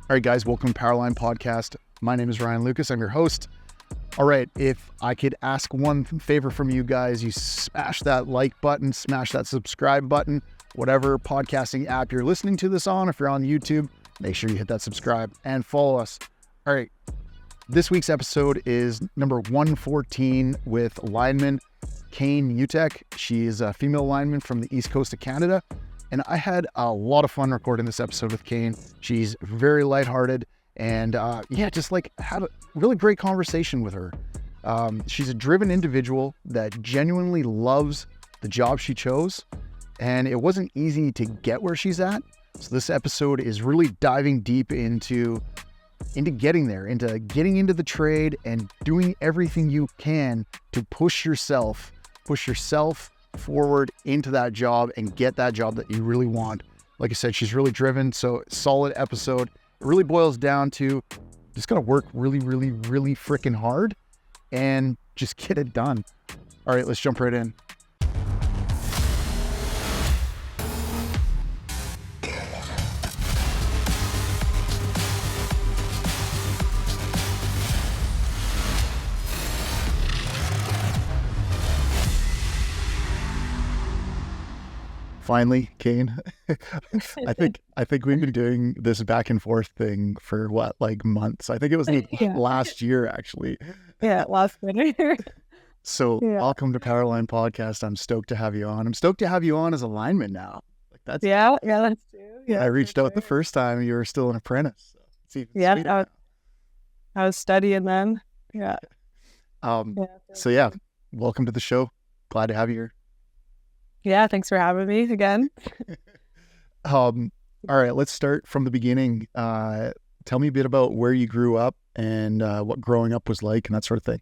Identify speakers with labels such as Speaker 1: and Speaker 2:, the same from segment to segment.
Speaker 1: All right, guys, welcome to Powerline Podcast. My name is Ryan Lucas. I'm your host. All right, if I could ask one favor from you guys, you smash that like button, smash that subscribe button, whatever podcasting app you're listening to this on. If you're on YouTube, make sure you hit that subscribe and follow us. All right, this week's episode is number 114 with Lineman Cain Uteck. She is a female lineman from the East Coast of Canada. And I had a lot of fun recording this episode with Cain. She's very lighthearted and just like had a really great conversation with her. She's a driven individual that genuinely loves the job she chose, and it wasn't easy to get where she's at. So this episode is really diving deep into getting there, into getting into the trade and doing everything you can to push yourself forward into that job and get that job that you really want. Like I said, she's really driven, so solid episode. It really boils down to just gotta work really freaking hard and just get it done. All right, let's jump right in. Finally, Cain. I think we've been doing this back and forth thing for months. I think it was last year, actually.
Speaker 2: Yeah, last winter.
Speaker 1: So welcome to Powerline Podcast. I'm stoked to have you on. I'm stoked to have you on as a lineman now.
Speaker 2: That's true. Yeah,
Speaker 1: I reached out the first time you were still an apprentice. So it's even sweeter.
Speaker 2: I was studying then. Yeah.
Speaker 1: Welcome to the show. Glad to have you here.
Speaker 2: Yeah, thanks for having me again.
Speaker 1: All right, let's start from the beginning. Tell me a bit about where you grew up and what growing up was like and that sort of thing.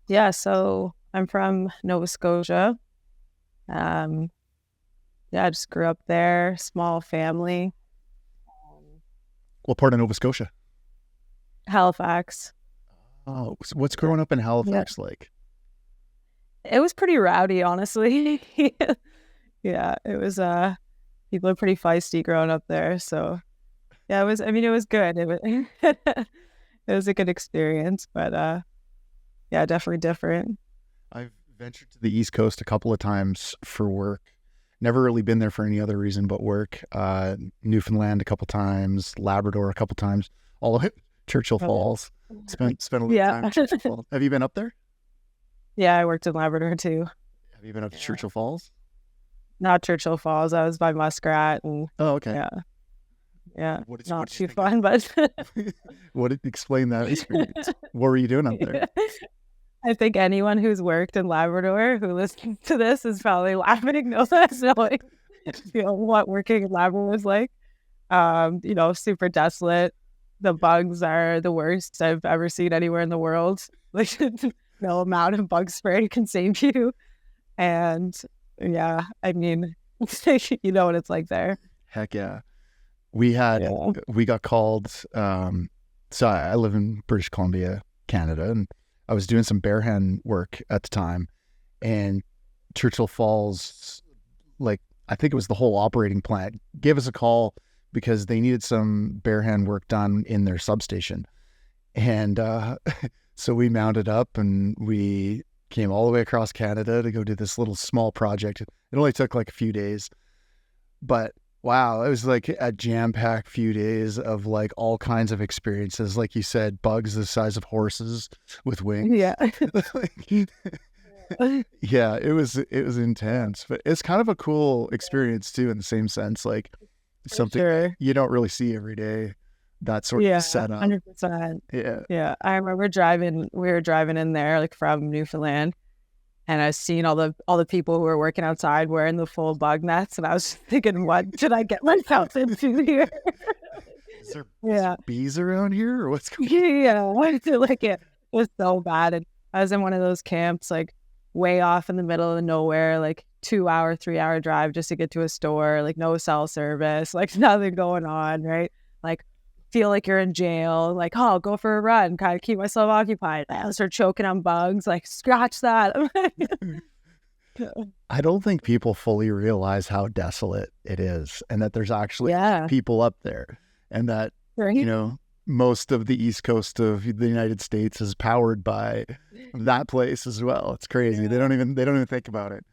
Speaker 2: Yeah, so I'm from Nova Scotia. I just grew up there, small family.
Speaker 1: What part of Nova Scotia?
Speaker 2: Halifax.
Speaker 1: Oh, so what's growing up in Halifax like?
Speaker 2: It was pretty rowdy, honestly. Yeah, it was, people are pretty feisty growing up there. So yeah, it was good. It was, it was a good experience, but definitely different.
Speaker 1: I've ventured to the East Coast a couple of times for work. Never really been there for any other reason but work. Newfoundland a couple times, Labrador a couple times, all of it. Churchill Falls. Spent a little time in Churchill Falls. Have you been up there?
Speaker 2: Yeah, I worked in Labrador too.
Speaker 1: Have you been up to Churchill Falls?
Speaker 2: Not Churchill Falls. I was by Muskrat and
Speaker 1: okay.
Speaker 2: Yeah. Not too fun, but
Speaker 1: explain that experience. What were you doing up there?
Speaker 2: I think anyone who's worked in Labrador who listens to this is probably laughing, knowing what working in Labrador is like. Super desolate. The bugs are the worst I've ever seen anywhere in the world. Like no amount of bug spray can save you. And yeah, I mean, you know what it's like there.
Speaker 1: Heck yeah. We got called, so I live in British Columbia, Canada, and I was doing some bear hand work at the time, and Churchill Falls, I think it was the whole operating plant, gave us a call because they needed some bear hand work done in their substation. And so we mounted up and we came all the way across Canada to go do this little small project. It only took a few days, but wow, it was like a jam-packed few days of all kinds of experiences. Like you said, bugs the size of horses with wings.
Speaker 2: Yeah.
Speaker 1: Yeah, it was intense, but it's kind of a cool experience too, in the same sense, something you don't really see every day. That sort of setup.
Speaker 2: 100%.
Speaker 1: Yeah.
Speaker 2: I remember we were driving in there from Newfoundland, and I was seeing all the people who were working outside wearing the full bug nets, and I was thinking, what did I get myself into here?
Speaker 1: Is there bees around here, or what's going on?
Speaker 2: Yeah, it was so bad. And I was in one of those camps, way off in the middle of nowhere, 2-hour, 3-hour drive just to get to a store, no cell service, nothing going on, right? Feel like you're in jail, I'll go for a run, kind of keep myself occupied. I start choking on bugs, scratch that.
Speaker 1: I don't think people fully realize how desolate it is and that there's actually people up there. and that,
Speaker 2: Right.
Speaker 1: you know, most of the East Coast of the United States is powered by that place as well. It's crazy.
Speaker 2: Yeah.
Speaker 1: They don't even think about it.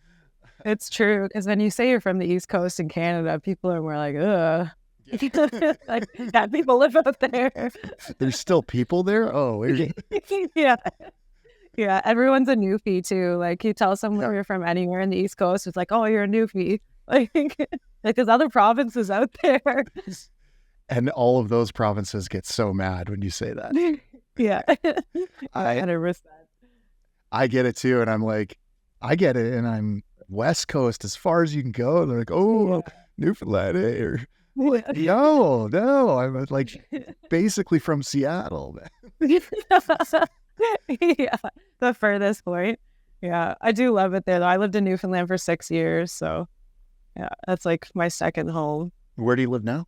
Speaker 2: It's true, because when you say you're from the East Coast in Canada, people are more like, ugh. Like, yeah, people live out there.
Speaker 1: There's still people there. Oh, weird.
Speaker 2: Yeah. Yeah, everyone's a newfie too. Like, you tell someone you're from anywhere in the East Coast, it's like, oh, you're a newfie. Like, there's other provinces out there.
Speaker 1: And all of those provinces get so mad when you say that.
Speaker 2: Yeah.
Speaker 1: I
Speaker 2: 100%.
Speaker 1: I get it too, and I'm like, I get it, and I'm West Coast as far as you can go. And they're like, oh, Newfoundland, eh? Or no, I'm like basically from Seattle.
Speaker 2: Yeah, the furthest point. Yeah, I do love it there though. I lived in Newfoundland for 6 years, so yeah, that's like my second home.
Speaker 1: Where do you live now?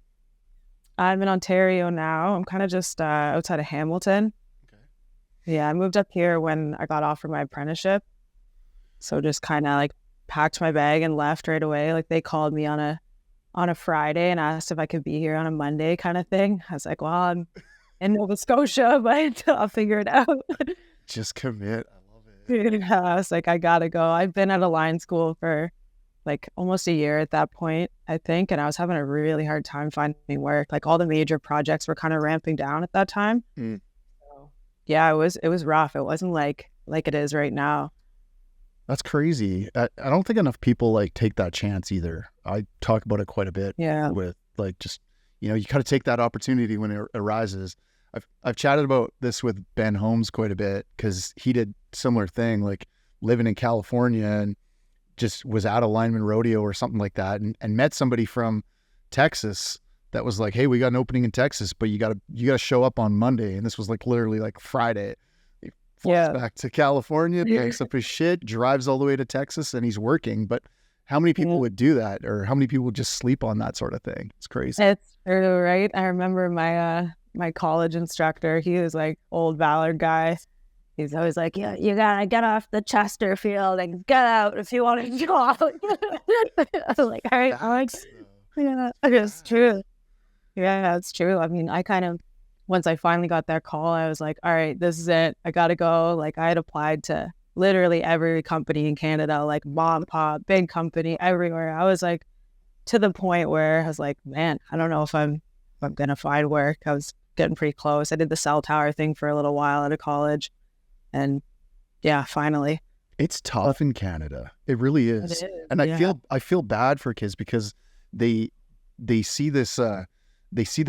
Speaker 2: I'm in Ontario now. I'm kind of just outside of Hamilton.
Speaker 1: Okay.
Speaker 2: Yeah, I moved up here when I got offered my apprenticeship, so just kind of like packed my bag and left right away. Like, they called me on a Friday and asked if I could be here on a Monday, kind of thing. I was like, well, I'm in Nova Scotia, but I'll figure it out.
Speaker 1: Just commit. I love it.
Speaker 2: Yeah, I was like, I gotta go. I've been at a line school for like almost a year at that point, I think, and I was having a really hard time finding work. Like, all the major projects were kind of ramping down at that time. So, yeah, it was rough. It wasn't like it is right now.
Speaker 1: That's crazy. I don't think enough people like take that chance either. I talk about it quite a bit.
Speaker 2: Yeah.
Speaker 1: With like, just, you know, you got to take that opportunity when it arises. I've chatted about this with Ben Holmes quite a bit, because he did similar thing, like living in California, and just was at a Lineman rodeo or something like that, and met somebody from Texas that was like, hey, we got an opening in Texas, but you gotta show up on Monday. And this was like literally like Friday. He flies back to California, picks up his shit, drives all the way to Texas, and he's working. But how many people would do that, or how many people would just sleep on that sort of thing? It's crazy.
Speaker 2: It's true, right? I remember my college instructor. He was like old Ballard guy. He's always like, yeah, you gotta get off the Chesterfield and get out if you want to go out. I was like, all right, Alex. Yeah, it's true. Yeah, it's true. I mean, I kind of, once I finally got that call, I was like, all right, this is it. I gotta go. Like, I had applied to literally every company in Canada, like mom, pop, big company, everywhere. I was like, to the point where I was like, man, I don't know if I'm gonna find work. I was getting pretty close. I did the cell tower thing for a little while out of college. And yeah, finally.
Speaker 1: It's tough in Canada. It really is.
Speaker 2: It is,
Speaker 1: and I feel bad for kids, because they see this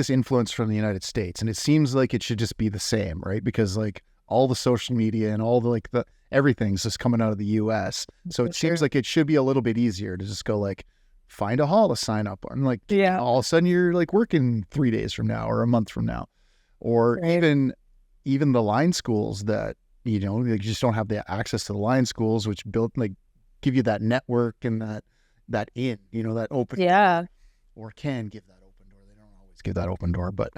Speaker 1: influence from the United States, and it seems like it should just be the same, right? Because like all the social media and all the everything's just coming out of the US. So it seems like it should be a little bit easier to just go like, find a hall to sign up on. Like, all of a sudden you're like working 3 days from now or a month from now, or even the line schools that, you know, you just don't have the access to the line schools, which give you that network and that you know, that open door, or can give that open door. They don't always give that open door, but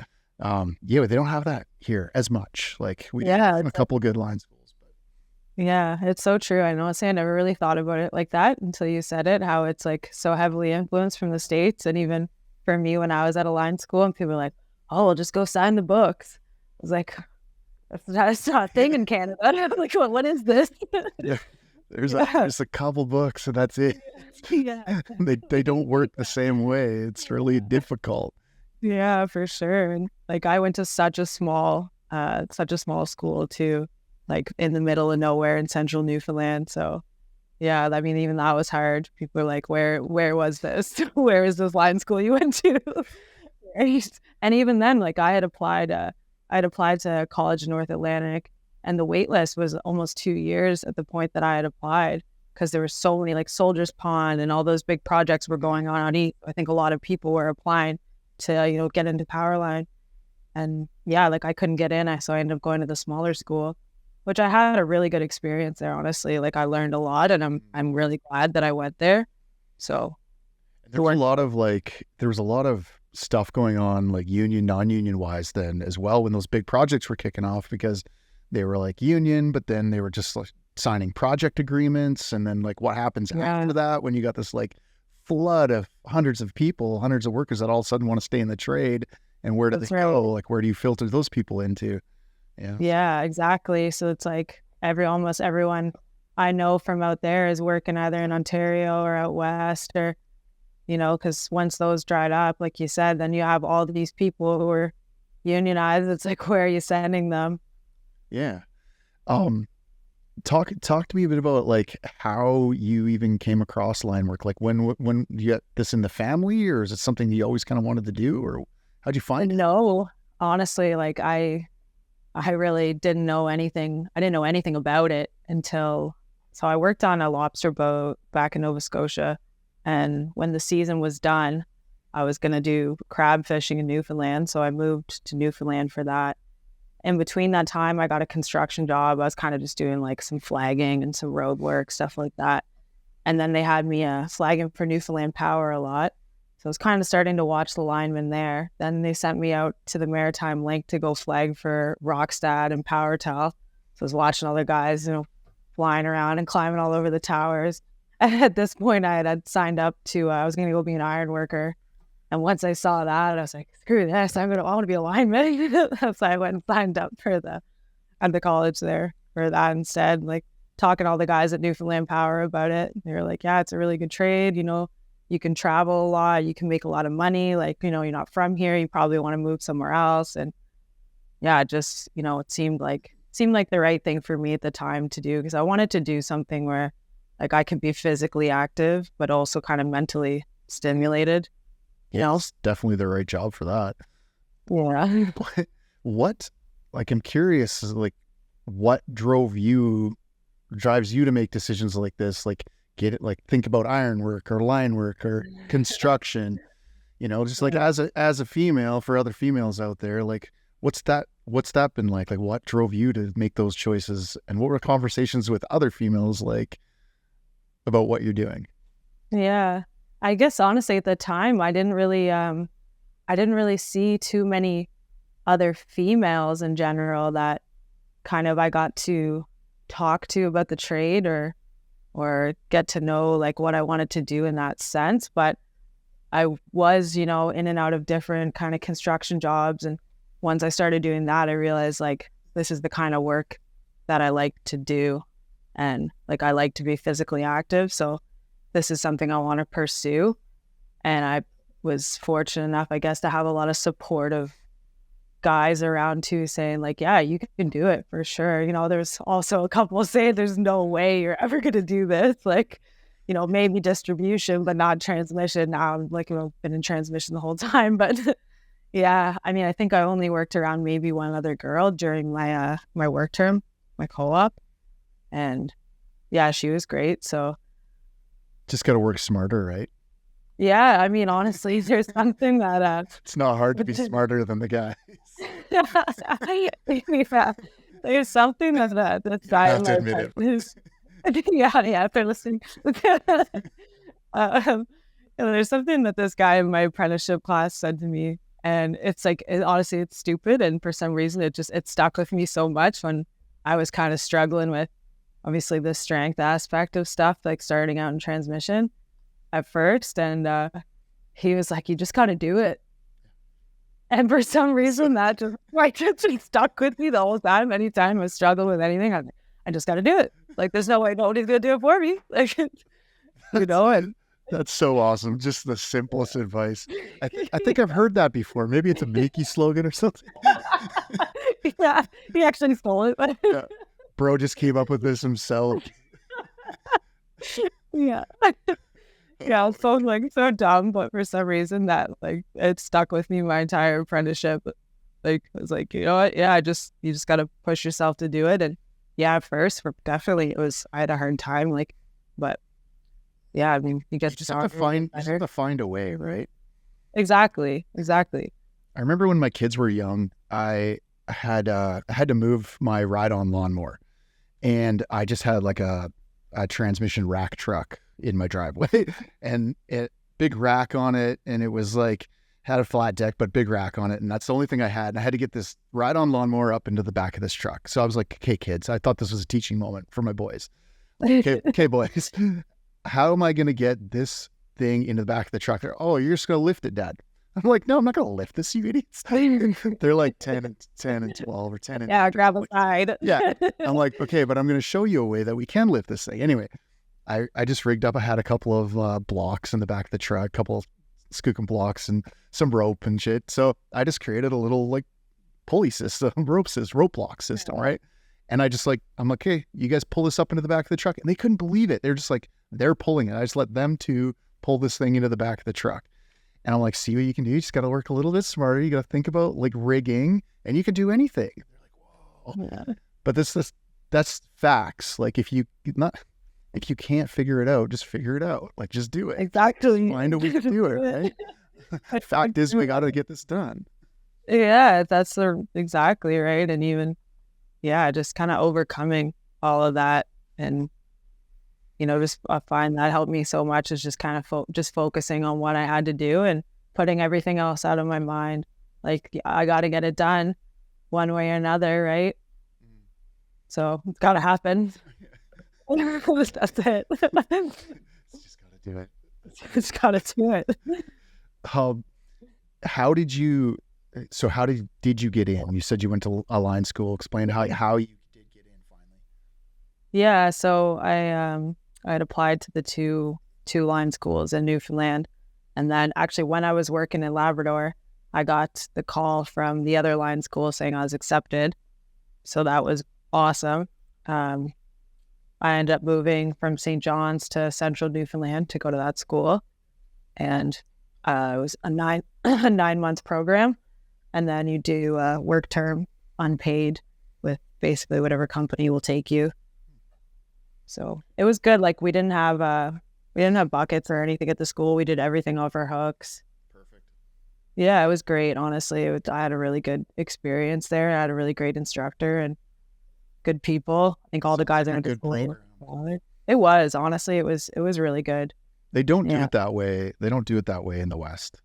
Speaker 1: they don't have that here as much. Like, we have a couple of good line schools. But
Speaker 2: yeah, it's so true. I know. I never really thought about it like that until you said it, how it's like so heavily influenced from the States. And even for me, when I was at a line school and people were like, oh, well, just go sign the books. I was like, that's not a thing in Canada. I'm like, what is this?
Speaker 1: Yeah, there's a couple books and that's it.
Speaker 2: Yeah.
Speaker 1: They don't work the same way. It's really difficult.
Speaker 2: Yeah, for sure. And like, I went to such a small school too, like in the middle of nowhere in central Newfoundland. So yeah, I mean, even that was hard. People were like, where was this? Where is this line school you went to? Right. And even then, like, I had applied to college in North Atlantic, and the wait list was almost 2 years at the point that I had applied, because there were so many, like Soldier's Pond and all those big projects were going on East. I think a lot of people were applying to, you know, get into Powerline. And yeah, like I couldn't get in. So I ended up going to the smaller school, which I had a really good experience there, honestly. Like, I learned a lot, and I'm really glad that I went there. So
Speaker 1: there was a lot of stuff going on, like union, non-union wise then as well, when those big projects were kicking off, because they were like union, but then they were just like signing project agreements. And then like what happens after that, when you got this like flood of hundreds of workers that all of a sudden want to stay in the trade, and where do
Speaker 2: That's
Speaker 1: they
Speaker 2: right.
Speaker 1: go? Like, where do you filter those people into? Yeah.
Speaker 2: Yeah, exactly. So it's like almost everyone I know from out there is working either in Ontario or out west, or, because once those dried up, like you said, then you have all these people who are unionized. It's like, where are you sending them?
Speaker 1: Yeah. Talk to me a bit about like how you even came across line work. Like when you got this in the family, or is it something you always kind of wanted to do, or how'd you find it?
Speaker 2: No, honestly, like I really didn't know anything. I didn't know anything about it so I worked on a lobster boat back in Nova Scotia. And when the season was done, I was going to do crab fishing in Newfoundland. So I moved to Newfoundland for that. In between that time, I got a construction job. I was kind of just doing like some flagging and some road work, stuff like that. And then they had me flagging for Newfoundland Power a lot. So I was kind of starting to watch the linemen there. Then they sent me out to the Maritime Link to go flag for Rockstad and PowerTel. So I was watching all the guys, flying around and climbing all over the towers. And at this point, I had signed up to, I was going to go be an iron worker. And once I saw that, I was like, screw this, I want to be a lineman. So I went and signed up at the college there for that instead, like talking to all the guys at Newfoundland Power about it. They were like, yeah, it's a really good trade. You can travel a lot, you can make a lot of money. Like, you're not from here, you probably want to move somewhere else. And yeah, just, it seemed like the right thing for me at the time to do, because I wanted to do something where like I could be physically active, but also kind of mentally stimulated.
Speaker 1: It's definitely the right job for that.
Speaker 2: Yeah.
Speaker 1: What, like, I'm curious, like, what drives you to make decisions like this? Like, think about iron work or line work or construction, just like as a female, for other females out there, like, what's that been like? Like, what drove you to make those choices, and what were conversations with other females like about what you're doing?
Speaker 2: Yeah. I guess honestly at the time I didn't really see too many other females in general that kind of I got to talk to about the trade or get to know like what I wanted to do in that sense. But I was, in and out of different kind of construction jobs. And once I started doing that, I realized like this is the kind of work that I like to do. And like I like to be physically active. So this is something I want to pursue. And I was fortunate enough, I guess, to have a lot of supportive guys around too, saying like, yeah, you can do it for sure. There's also a couple saying there's no way you're ever going to do this. Like, maybe distribution, but not transmission. Now I'm like, been in transmission the whole time. But yeah, I mean, I think I only worked around maybe one other girl during my work term, my co-op. And yeah, she was great. So
Speaker 1: Just got to work smarter, right?
Speaker 2: yeah, I mean, honestly, there's something that
Speaker 1: It's not hard to be smarter than the guy.
Speaker 2: yeah, there's something that guy
Speaker 1: Have to admit it.
Speaker 2: yeah, if they're listening. There's something that this guy in my apprenticeship class said to me, and it's like, honestly, it's stupid, and for some reason, it stuck with me so much when I was kind of struggling with, obviously, the strength aspect of stuff, like starting out in transmission at first. And he was like, you just got to do it. And for some reason, that just stuck with me the whole time. Anytime I struggle with anything, I just got to do it. Like, there's no way nobody's going to do it for me. Like, and
Speaker 1: That's so awesome. Just the simplest advice. I think I've heard that before. Maybe it's a Makey slogan or something.
Speaker 2: yeah, he actually stole it. But
Speaker 1: Yeah. Bro just came up with this himself.
Speaker 2: yeah. Yeah, it's so dumb, but for some reason that like it stuck with me my entire apprenticeship. Like I was like, you know what? Yeah, you just gotta push yourself to do it. And yeah, at first definitely I had a hard time, like, but yeah, I mean you just have
Speaker 1: to find a way, right?
Speaker 2: Exactly.
Speaker 1: I remember when my kids were young, I had to move my ride-on lawnmower, and I just had like a transmission rack truck in my driveway, and big rack on it, and it was like had a flat deck but big rack on it, and that's the only thing I had. And I had to get this ride-on lawnmower up into the back of this truck. So I was like, okay, kids, I thought this was a teaching moment for my boys. Okay, boys, how am I going to get this thing into the back of the truck? Oh, you're just going to lift it, Dad. I'm like, no, I'm not going to lift this, you idiots. They're like 10 and 12 or 10 and
Speaker 2: Yeah, grab a side.
Speaker 1: yeah. I'm like, okay, but I'm going to show you a way that we can lift this thing. Anyway, I just rigged up. I had a couple of blocks in the back of the truck, a couple of skookum blocks and some rope and shit. So I just created a little like pulley system, rope block system, right? And I'm like, hey, you guys pull this up into the back of the truck. And they couldn't believe it. They're just like, they're pulling it. I just let them two pull this thing into the back of the truck. And I'm like, see what you can do. You just got to work a little bit smarter. You got to think about like rigging, and you can do anything. They're like, whoa. Yeah. But that's facts. Like if you can't figure it out, just figure it out. Like just do it.
Speaker 2: Exactly.
Speaker 1: Find a way to do it, right? Fact is, we got to get this done.
Speaker 2: Yeah, that's exactly right. And even, just kind of overcoming all of that, and just I find that helped me so much, is just kind of just focusing on what I had to do and putting everything else out of my mind. Like I got to get it done one way or another, right? So it's got to happen. That's it. It's
Speaker 1: just got to do it.
Speaker 2: It's got to do it.
Speaker 1: How did you get in? You said you went to a line school. Explain how you did get in finally.
Speaker 2: Yeah, so I had applied to the two line schools in Newfoundland, and then actually when I was working in Labrador, I got the call from the other line school saying I was accepted. So that was awesome. I ended up moving from St. John's to Central Newfoundland to go to that school, and it was a 9-month program, and then you do a work term unpaid with basically whatever company will take you. So it was good. Like we didn't have buckets or anything at the school. We did everything over hooks.
Speaker 1: Perfect.
Speaker 2: Yeah, it was great. Honestly, I had a really good experience there. I had a really great instructor and good people. I think all the guys in the school. It was, honestly, it was really good.
Speaker 1: They don't do it that way. They don't do it that way in the West.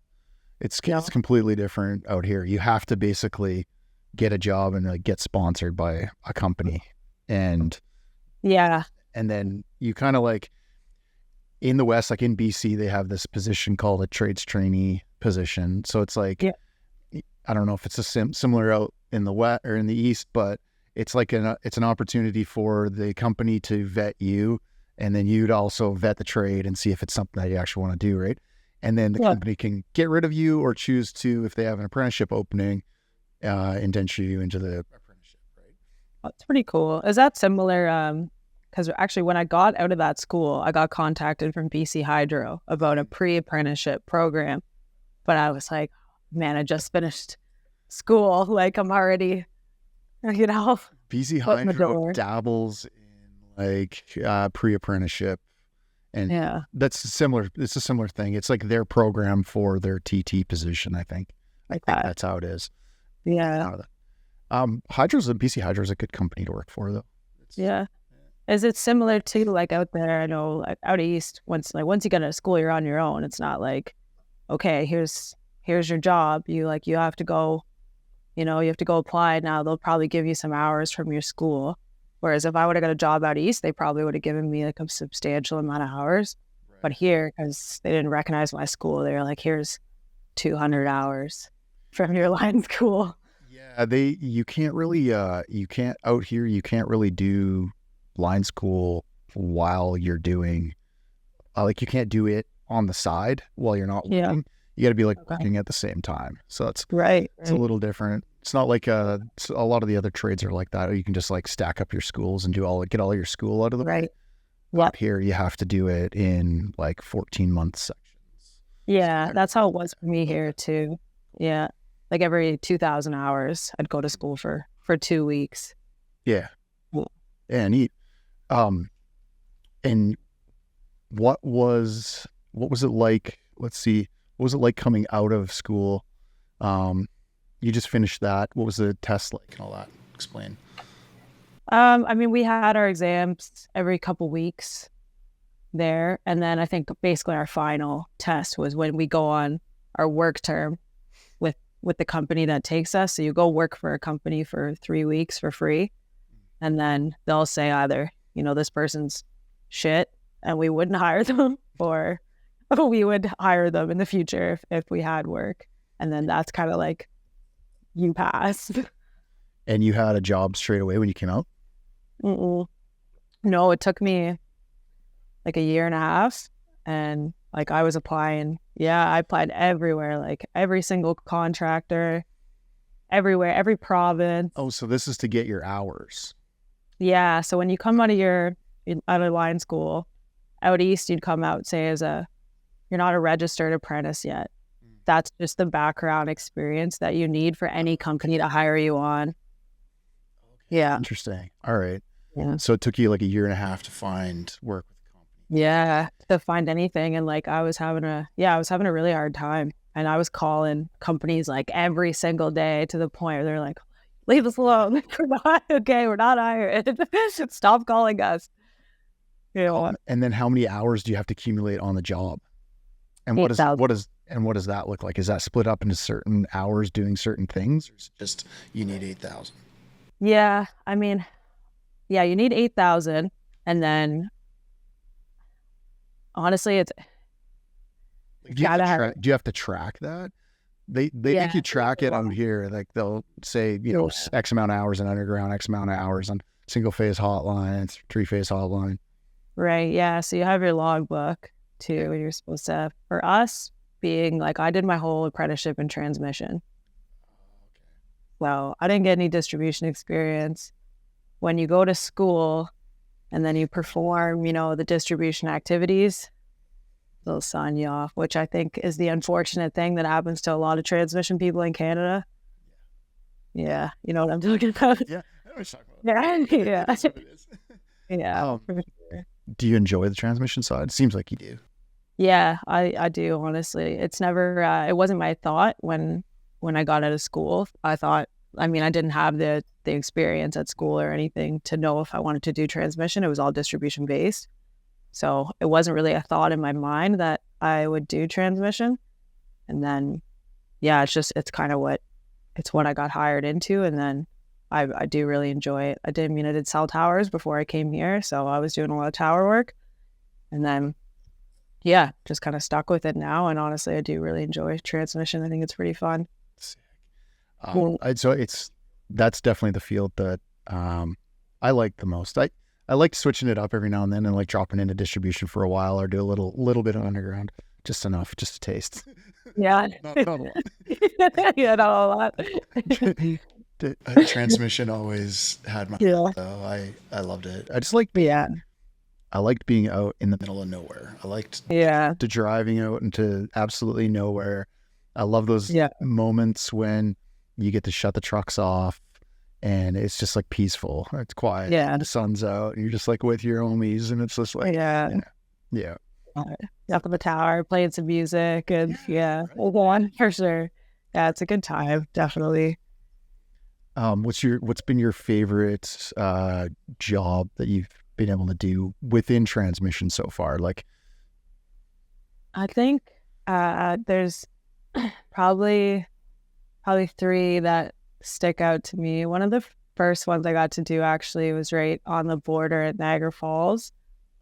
Speaker 1: It's completely different out here. You have to basically get a job and like get sponsored by a company, and then you kind of like in the West, like in BC, they have this position called a trades trainee position. So it's like, I don't know if it's a similar out in the West or in the East, but it's like it's an opportunity for the company to vet you, and then you'd also vet the trade and see if it's something that you actually want to do, right? And then the company can get rid of you or choose to, if they have an apprenticeship opening, indenture you into the apprenticeship, right?
Speaker 2: That's pretty cool. Is that similar? Because actually when I got out of that school, I got contacted from BC Hydro about a pre-apprenticeship program. But I was like, man, I just finished school. Like I'm already,
Speaker 1: BC Hydro dabbles in like pre-apprenticeship. And that's similar. It's a similar thing. It's like their program for their TT position, I think. I think that's how it is.
Speaker 2: Yeah.
Speaker 1: BC Hydro's a good company to work for, though.
Speaker 2: Is it similar to like out there? I know like out east, once you get out of school, you're on your own. It's not like, okay, here's your job. You have to go, you have to go apply. Now they'll probably give you some hours from your school. Whereas if I would have got a job out east, they probably would have given me like a substantial amount of hours. Right. But here, because they didn't recognize my school, they were like, here's 200 hours from your line school.
Speaker 1: Yeah, you can't really out here, you can't really do line school while you're doing, you can't do it on the side while you're not working. You got to be working at the same time. So it's It's a little different. It's not like a lot of the other trades are like that. You can just like stack up your schools and get all your school out of the way. Up here, you have to do it in like 14-month sections.
Speaker 2: Yeah, that's how it was for me here too. Yeah, like every 2,000 hours, I'd go to school for 2 weeks.
Speaker 1: Yeah, yeah, neat. And what was it like? Let's see. What was it like coming out of school? You just finished that. What was the test like and all that? Explain.
Speaker 2: I mean, we had our exams every couple weeks there. And then I think basically our final test was when we go on our work term with the company that takes us. So you go work for a company for 3 weeks for free. And then they'll say either, this person's shit and we wouldn't hire them, or we would hire them in the future if we had work. And then that's kind of like, you pass.
Speaker 1: And you had a job straight away when you came out?
Speaker 2: Mm-mm. No, it took me like a year and a half. And like I was applying. Yeah, I applied everywhere, like every single contractor, everywhere, every province.
Speaker 1: Oh, so this is to get your hours.
Speaker 2: Yeah. So when you come out of line school, out east, you'd come out, say, you're not a registered apprentice yet. That's just the background experience that you need for any company to hire you on. Yeah.
Speaker 1: Interesting. All right.
Speaker 2: Yeah.
Speaker 1: So it took you like a year and a half to find work with the company.
Speaker 2: Yeah. To find anything. And like, I was having a really hard time. And I was calling companies like every single day to the point where they're like, leave us alone. We're not okay. We're not hired. Stop calling us. You know,
Speaker 1: and then how many hours do you have to accumulate on the job? And what does that look like? Is that split up into certain hours doing certain things, or is it just you need 8,000?
Speaker 2: Yeah, I mean, yeah, you need 8,000, and then honestly, it's
Speaker 1: do you have to track that? They make you track it on here. Like they'll say, X amount of hours in underground, X amount of hours on single phase hotline, 3-phase hotline.
Speaker 2: Right. Yeah. So you have your logbook too. And you're supposed to, for us being like, I did my whole apprenticeship in transmission. So I didn't get any distribution experience. When you go to school and then you perform, the distribution activities, they'll sign you off, which I think is the unfortunate thing that happens to a lot of transmission people in Canada. Yeah. You know what I'm talking about?
Speaker 1: Yeah. I know what you're talking about.
Speaker 2: Yeah. Yeah.
Speaker 1: Do you enjoy the transmission side? It seems like you do.
Speaker 2: Yeah, I do, honestly. It's never, it wasn't my thought when I got out of school. I didn't have the experience at school or anything to know if I wanted to do transmission. It was all distribution based. So it wasn't really a thought in my mind that I would do transmission. And then, yeah, it's kind of what I got hired into. And then I do really enjoy it. I did cell towers before I came here. So I was doing a lot of tower work. And then, yeah, just kind of stuck with it now. And honestly, I do really enjoy transmission. I think it's pretty fun.
Speaker 1: So that's definitely the field that I like the most. I like switching it up every now and then and like dropping into distribution for a while or do a little bit of underground, just enough, just a taste.
Speaker 2: Yeah.
Speaker 1: not a lot.
Speaker 2: Yeah, not a lot.
Speaker 1: Transmission always had my heart, though. I loved it. I just liked I liked being out in the middle of nowhere. I liked to driving out into absolutely nowhere. I love those moments when you get to shut the trucks off and it's just like peaceful. It's quiet. Yeah. The sun's out and you're just like with your homies and it's just like
Speaker 2: up in the tower playing some music and we'll go on for sure. Yeah, it's a good time, definitely.
Speaker 1: What's been your favorite job that you've been able to do within transmission so far? Like,
Speaker 2: I think there's probably 3 that stick out to me. One of the first ones I got to do actually was right on the border at Niagara Falls.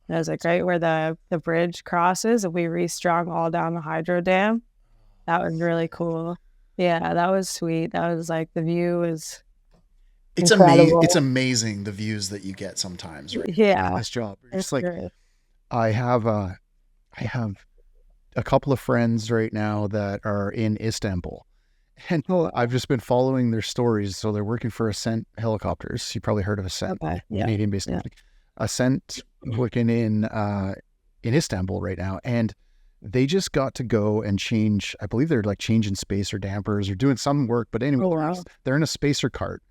Speaker 2: And it was like right where the bridge crosses, and we restrung all down the hydro dam. That was really cool. Yeah, that was sweet. That was like, the view is incredible.
Speaker 1: It's amazing the views that you get sometimes, right?
Speaker 2: Yeah.
Speaker 1: This job. It's like great. I have a couple of friends right now that are in Istanbul. And I've just been following their stories. So they're working for Ascent Helicopters. You probably heard of Ascent, Canadian-based company. Ascent working in Istanbul right now, and they just got to go and change. I believe they're like changing spacer dampers or doing some work. But anyway, they're in a spacer cart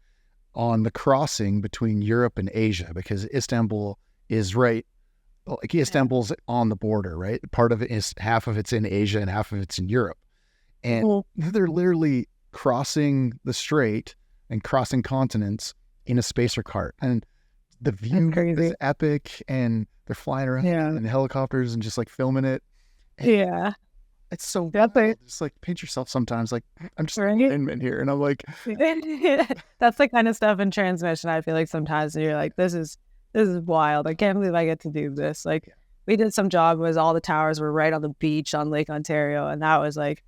Speaker 1: on the crossing between Europe and Asia, because Istanbul is right. Like Istanbul's on the border, right? Part of it is, half of it's in Asia and half of it's in Europe. And they're literally crossing the strait and crossing continents in a spacer cart. And the view is epic, and they're flying around in helicopters and just like filming it. And it's so just like pinch yourself sometimes. Like, I'm just a lineman here. And I'm like,
Speaker 2: that's the kind of stuff in transmission. I feel like sometimes you're like, this is wild. I can't believe I get to do this. Like, we did some job was all the towers were right on the beach on Lake Ontario. And that was like,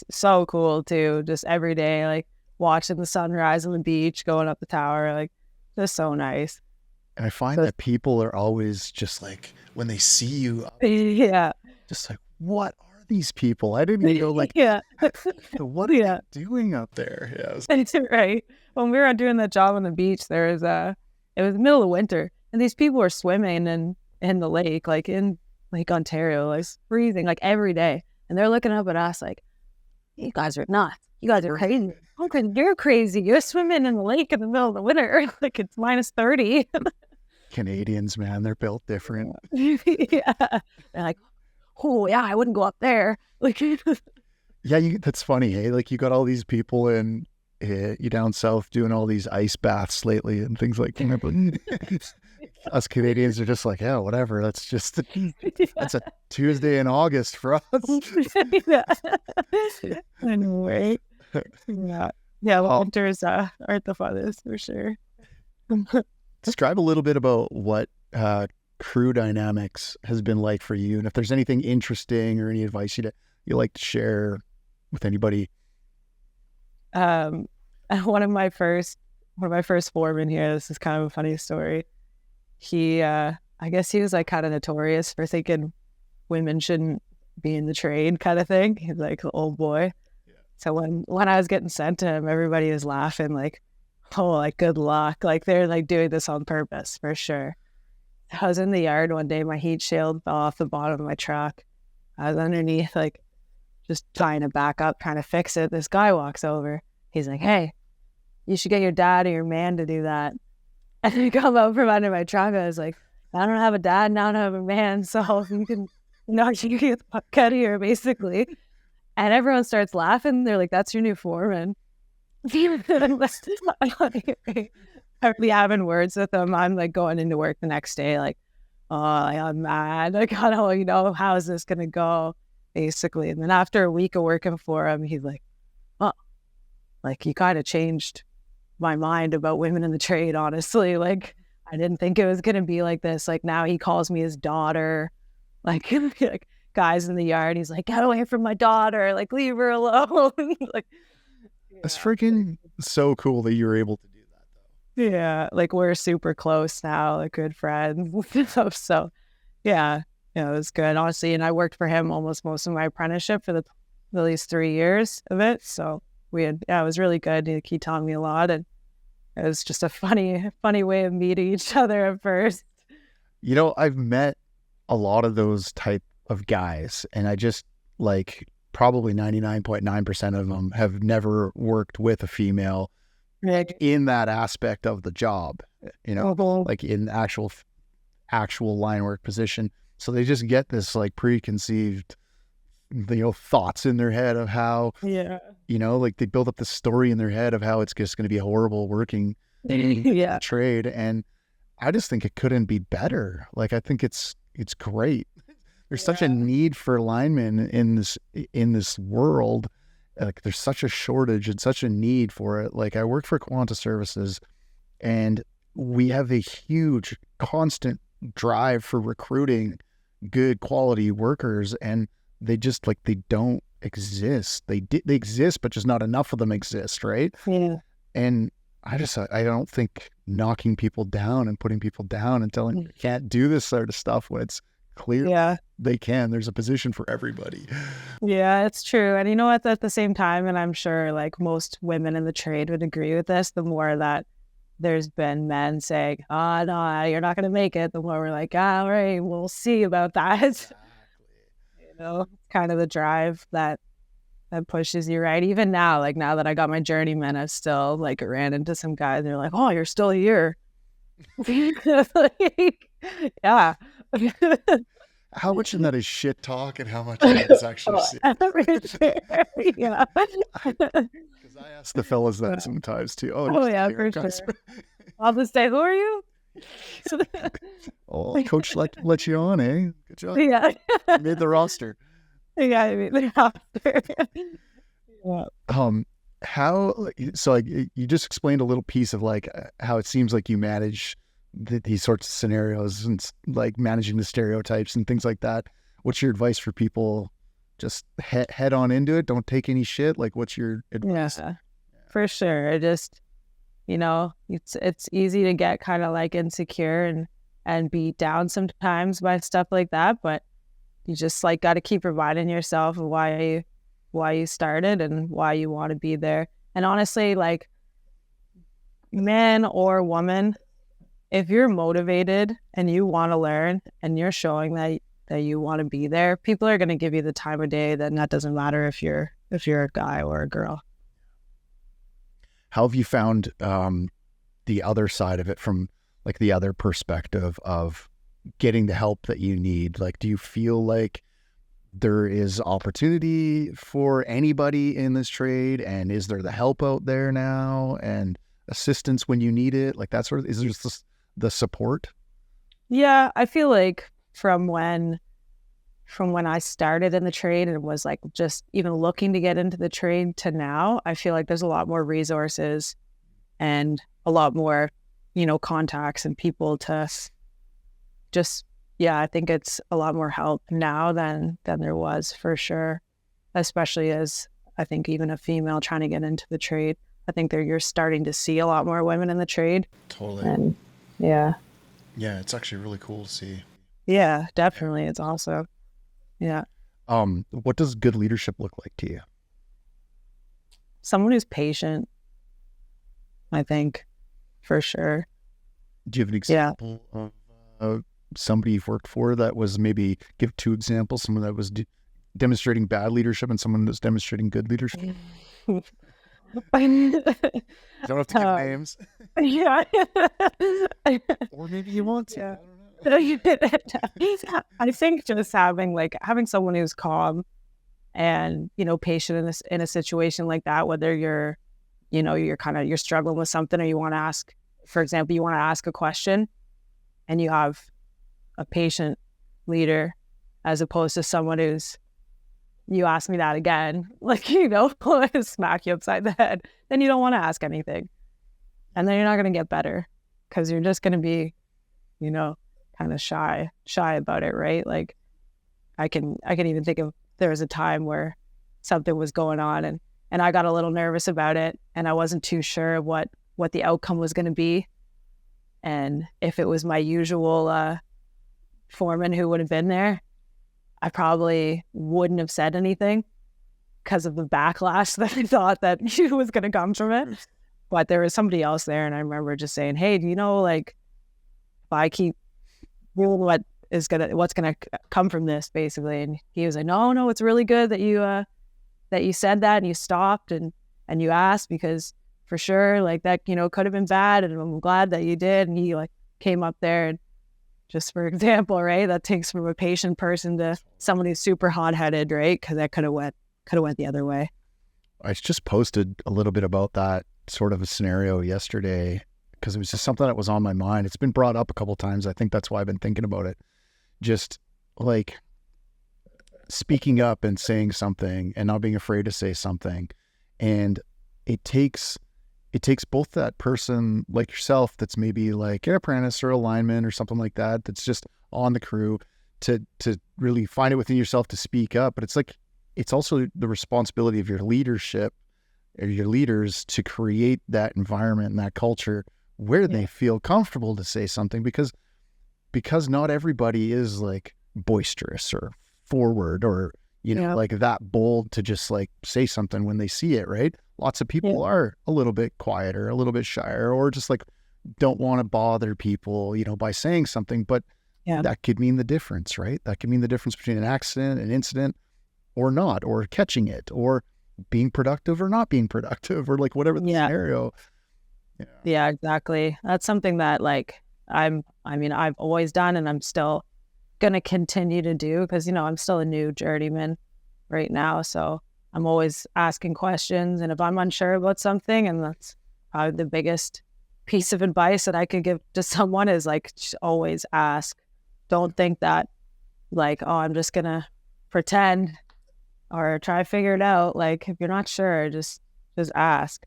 Speaker 2: so cool too. Just every day, like watching the sunrise on the beach, going up the tower, like just so nice.
Speaker 1: And I find
Speaker 2: So
Speaker 1: that people are always just like, when they see you,
Speaker 2: yeah,
Speaker 1: just like, what are these people? I didn't know, like,
Speaker 2: yeah,
Speaker 1: what are
Speaker 2: yeah.
Speaker 1: they doing up there? Yeah,
Speaker 2: Right. When we were doing that job on the beach, it was the middle of winter, and these people were swimming in the lake, like in Lake Ontario, like freezing, like every day, and they're looking up at us like, "You guys are nuts. You guys are crazy. Okay, you're crazy. You're swimming in the lake in the middle of the winter, like it's -30."
Speaker 1: Canadians, man, they're built different.
Speaker 2: Yeah, they're like, "Oh yeah, I wouldn't go up there." Like,
Speaker 1: Yeah, that's funny. Hey, like you got all these people in you down south doing all these ice baths lately and things like that. But us Canadians are just like, yeah, whatever. That's a Tuesday in August for us.
Speaker 2: yeah. I know, right? Yeah, yeah. Winters aren't the funnest for sure.
Speaker 1: Describe a little bit about what crew dynamics has been like for you, and if there's anything interesting or any advice you like to share with anybody.
Speaker 2: One of my first foremen here, this is kind of a funny story. He I guess he was like kind of notorious for thinking women shouldn't be in the trade kind of thing. He's like the old boy. Yeah. So when I was getting sent to him, everybody was laughing like, oh, like good luck. Like they're like doing this on purpose for sure. I was in the yard one day, my heat shield fell off the bottom of my truck. I was underneath, like just trying to back up, trying to fix it. This guy walks over. He's like, "Hey, you should get your dad or your man to do that." And I come out from under my truck. I was like, "I don't have a dad, now I don't have a man, so you can, you can get the fuck out of here," basically. And everyone starts laughing. They're like, "That's your new foreman." I'm having words with them. I'm like going into work the next day, like, "Oh, I'm mad. I gotta, how is this gonna go?" Basically. And then after a week of working for him, he's like, "Oh, like you kind of changed my mind about women in the trade, honestly. Like, I didn't think it was going to be like this." Like, now he calls me his daughter. Like, like guys in the yard, he's like, "Get away from my daughter. Like, leave her alone." Like,
Speaker 1: That's freaking so cool that you were able to do that, though.
Speaker 2: Yeah. Like, we're super close now, like good friends. So, yeah, it was good, honestly. And I worked for him almost most of my apprenticeship for at least 3 years of it. So, it was really good. He taught me a lot, and it was just a funny way of meeting each other at first.
Speaker 1: I've met a lot of those type of guys, and I just like probably 99.9% of them have never worked with a female in that aspect of the job, like in actual line work position. So they just get this like preconceived thoughts in their head of how, like they build up this story in their head of how it's just going to be horrible working in the trade. And I just think it couldn't be better. Like, I think it's great. There's such a need for linemen in this world. Like, there's such a shortage and such a need for it. Like, I work for Quanta Services, and we have a huge constant drive for recruiting good quality workers, and they just they don't exist. They exist, but just not enough of them exist, right?
Speaker 2: Yeah.
Speaker 1: And I don't think knocking people down and putting people down and telling them you can't do this sort of stuff when it's clear they can. There's a position for everybody.
Speaker 2: Yeah, it's true. And you know what? At the same time, and I'm sure like most women in the trade would agree with this, the more that there's been men saying, "Oh, no, you're not going to make it," the more we're like, "All right, we'll see about that." Exactly. Kind of the drive that pushes you, right? Even now, like now that I got my journeyman, I've still like ran into some guys. They're like, "Oh, you're still here." Yeah.
Speaker 1: How much of that is shit talk and how much of that is actually serious?
Speaker 2: Yeah.
Speaker 1: Because I ask the fellas that sometimes too.
Speaker 2: Oh yeah, for sure. I'll just say, "Who are you?"
Speaker 1: Oh, coach let you on, eh? Good job.
Speaker 2: Yeah.
Speaker 1: You made the roster.
Speaker 2: Yeah, I made the roster.
Speaker 1: So like you just explained a little piece of like how it seems like you manage these sorts of scenarios and like managing the stereotypes and things like that. What's your advice for people just head on into it? Don't take any shit? Like, what's your advice?
Speaker 2: Yeah, for sure. It just, it's easy to get kind of like insecure and beat down sometimes by stuff like that, but you just like got to keep reminding yourself of why you started and why you want to be there. And honestly, like, man or woman, if you're motivated and you want to learn and you're showing that you want to be there, people are going to give you the time of day. Then that doesn't matter if you're a guy or a girl.
Speaker 1: How have you found the other side of it, from like the other perspective of getting the help that you need? Like, do you feel like there is opportunity for anybody in this trade, and is there the help out there now and assistance when you need it? Like, that sort of, is there just the support?
Speaker 2: Yeah, I feel like from when I started in the trade and was like just even looking to get into the trade to now, I feel like there's a lot more resources and a lot more, contacts and people to just, I think it's a lot more help now than there was, for sure. Especially as I think even a female trying to get into the trade, I think you're starting to see a lot more women in the trade.
Speaker 1: Totally.
Speaker 2: And yeah,
Speaker 1: it's actually really cool to see.
Speaker 2: Yeah, definitely. It's awesome. Yeah.
Speaker 1: What does good leadership look like to you?
Speaker 2: Someone who's patient, I think, for sure.
Speaker 1: Do you have an example of somebody you've worked for that was, maybe give 2 examples, someone that was demonstrating bad leadership and someone that's demonstrating good leadership? You don't have to give names.
Speaker 2: Yeah.
Speaker 1: Or maybe you want to.
Speaker 2: Yeah.
Speaker 1: I don't know.
Speaker 2: I think just having someone who's calm and, patient in a situation like that, whether you're struggling with something, or you want to ask, for example, you want to ask a question and you have a patient leader, as opposed to someone who's, you ask me that again, like, smack you upside the head, then you don't want to ask anything. And then you're not going to get better, because you're just going to be, kind of shy about it, right? Like, I can even think of, there was a time where something was going on and I got a little nervous about it, and I wasn't too sure what the outcome was going to be. And if it was my usual foreman who would have been there, I probably wouldn't have said anything because of the backlash that I thought that was going to come from it. But there was somebody else there, and I remember just saying, "Hey, do you know, like, if I keep doing what's gonna come from this, basically?" And he was like, "No, it's really good that you said that and you stopped and you asked, because for sure, like, that, could have been bad, and I'm glad that you did." And he like came up there, and just for example, right, that takes from a patient person to someone who's super hot-headed, right? Because that could have went the other way.
Speaker 1: I just posted a little bit about that sort of a scenario yesterday, because it was just something that was on my mind. It's been brought up a couple of times. I think that's why I've been thinking about it. Just like speaking up and saying something and not being afraid to say something. And it takes both that person like yourself that's maybe like an apprentice or a lineman or something like that, that's just on the crew, to really find it within yourself to speak up. But it's also the responsibility of your leadership or your leaders to create that environment and that culture where they feel comfortable to say something, because not everybody is like boisterous or forward or, like that bold to just like say something when they see it, right? Lots of people are a little bit quieter, a little bit shyer, or just like don't want to bother people, by saying something. But that could mean the difference, right? That could mean the difference between an accident, an incident, or not, or catching it, or being productive or not being productive, or like whatever the scenario.
Speaker 2: Yeah, exactly. That's something that like I've always done, and I'm still going to continue to do, because, I'm still a new journeyman right now. So I'm always asking questions, and if I'm unsure about something, and that's probably the biggest piece of advice that I could give to someone, is like, just always ask. Don't think that like, oh, I'm just going to pretend or try to figure it out. Like, if you're not sure, just ask.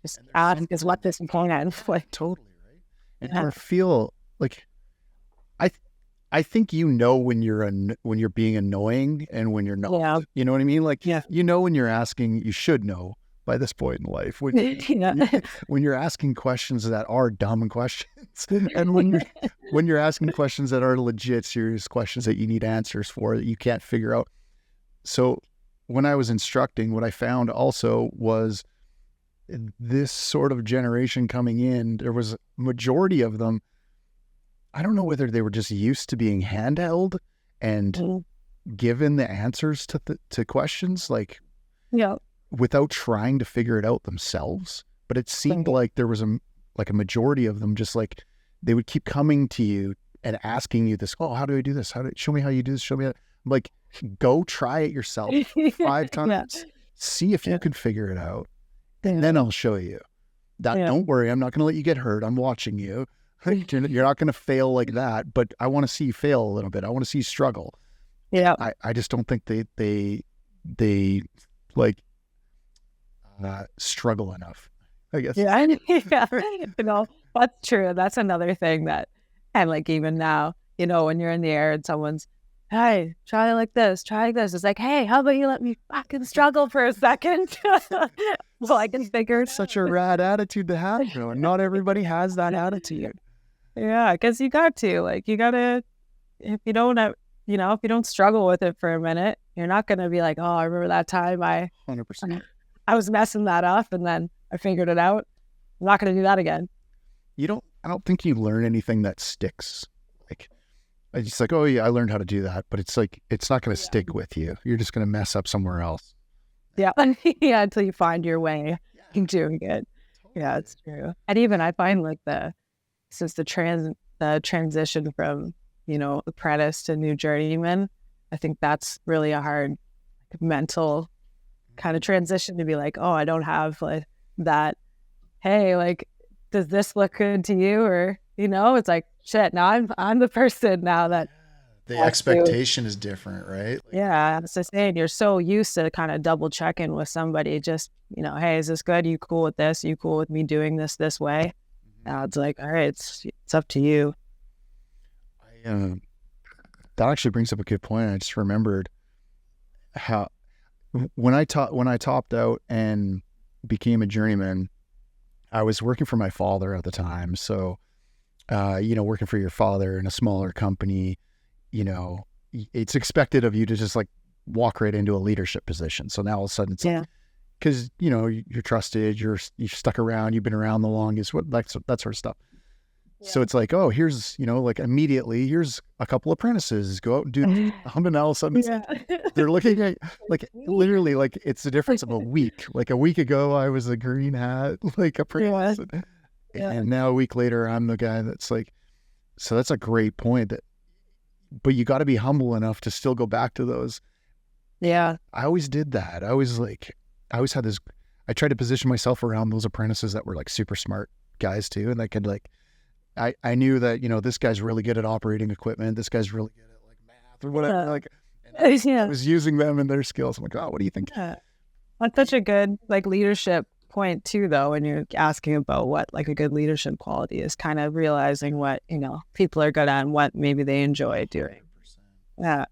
Speaker 2: Just ask is what this important. Like,
Speaker 1: totally, right? And I feel like I I think when you're being annoying and when you're not.
Speaker 2: Yeah.
Speaker 1: You know what I mean? Like,
Speaker 2: Yeah.
Speaker 1: when you're asking, you should know by this point in life when you're asking questions that are dumb questions, and when you're asking questions that are legit, serious questions that you need answers for that you can't figure out. So when I was instructing, what I found also was this sort of generation coming in, there was a majority of them. I don't know whether they were just used to being handheld and given the answers to questions, like,
Speaker 2: Yeah.
Speaker 1: without trying to figure it out themselves. But it seemed like there was a majority of them, just like they would keep coming to you and asking you this, oh, how do I do this? Show me how you do this. Show me that. I'm like, go try it yourself 5 times. See if you can figure it out. And then I'll show you. Don't worry, I'm not going to let you get hurt. I'm watching you. You're not going to fail like that, but I want to see you fail a little bit. I want to see you struggle.
Speaker 2: Yeah.
Speaker 1: I just don't think they like struggle enough, I guess.
Speaker 2: Yeah. That's true. That's another thing that, and like even now, when you're in the air and someone's, hey, try like this, it's like, hey, how about you let me fucking struggle for a second? Well, I can figure it out.
Speaker 1: Such a rad attitude to have, and not everybody has that attitude.
Speaker 2: Yeah, because you got to, if you don't struggle with it for a minute, you're not going to be like, oh, I remember that time
Speaker 1: 100%.
Speaker 2: I was messing that up and then I figured it out. I'm not going to do that again.
Speaker 1: I don't think you learn anything that sticks. Like, it's just like, oh yeah, I learned how to do that, but it's like, it's not going to stick with you. You're just going to mess up somewhere else.
Speaker 2: Yeah. Yeah. Until you find your way in doing it. Yeah, it's true. And even I find like since the transition from, apprentice to new journeyman, I think that's really a hard mental kind of transition to be like, oh, I don't have like that. Hey, like, does this look good to you? Or, it's like, shit, now I'm the person now that
Speaker 1: the expectation is different, right?
Speaker 2: Yeah, that's the saying. You're so used to kind of double checking with somebody, just, hey, is this good? You cool with this? You cool with me doing this way? Now it's like, all right, it's up to you.
Speaker 1: That actually brings up a good point. I just remembered how when I topped out and became a journeyman, I was working for my father at the time. So, working for your father in a smaller company, it's expected of you to just like walk right into a leadership position. So now all of a sudden it's because, you're trusted, you're stuck around, you've been around the longest, that sort of stuff. Yeah. So it's like, oh, here's, like immediately, here's a couple apprentices, go out and do something else. They're looking at like literally like it's the difference of a week. Like a week ago, I was a green hat, like apprentice. And now a week later, I'm the guy that's like, so that's a great point but you got to be humble enough to still go back to those.
Speaker 2: Yeah.
Speaker 1: I always did that. I always had this, I tried to position myself around those apprentices that were like super smart guys too. And I could like, I knew that, this guy's really good at operating equipment. This guy's really good at like math or whatever. I was using them and their skills. I'm like, oh, what do you think?
Speaker 2: Yeah. That's such a good like leadership point too, though, when you're asking about what like a good leadership quality is, kind of realizing what people are good at and what maybe they enjoy doing. 100%. Yeah,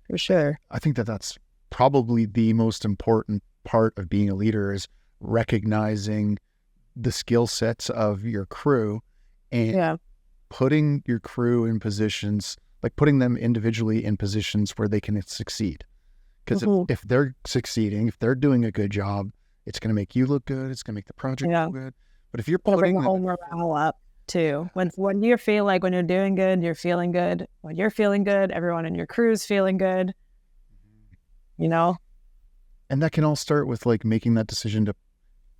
Speaker 2: for sure.
Speaker 1: I think that's probably the most important part of being a leader is recognizing the skill sets of your crew and putting your crew in positions, like putting them individually in positions where they can succeed. Because if they're succeeding, if they're doing a good job, it's going to make you look good. It's going to make the project look good. But if you're putting
Speaker 2: the whole morale up too, when you feel like when you're doing good, you're feeling good. When you're feeling good, everyone in your crew is feeling good.
Speaker 1: And that can all start with like making that decision to,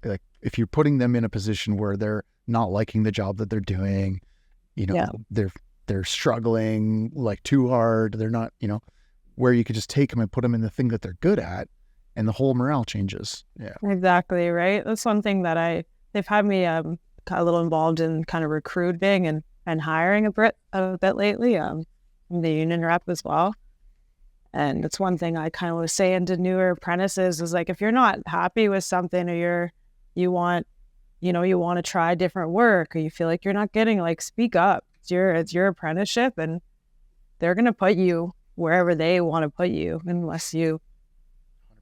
Speaker 1: like, if you're putting them in a position where they're not liking the job that they're doing, they're struggling like too hard. They're not, where you could just take them and put them in the thing that they're good at. And the whole morale changes. Yeah,
Speaker 2: exactly. Right. That's one thing that they've had me a little involved in kind of recruiting and hiring a bit lately. I'm the union rep as well. And it's one thing I kind of was saying to newer apprentices is like, if you're not happy with something or you want to try different work or you feel like you're not getting, like, speak up. It's your apprenticeship and they're going to put you wherever they want to put you, unless you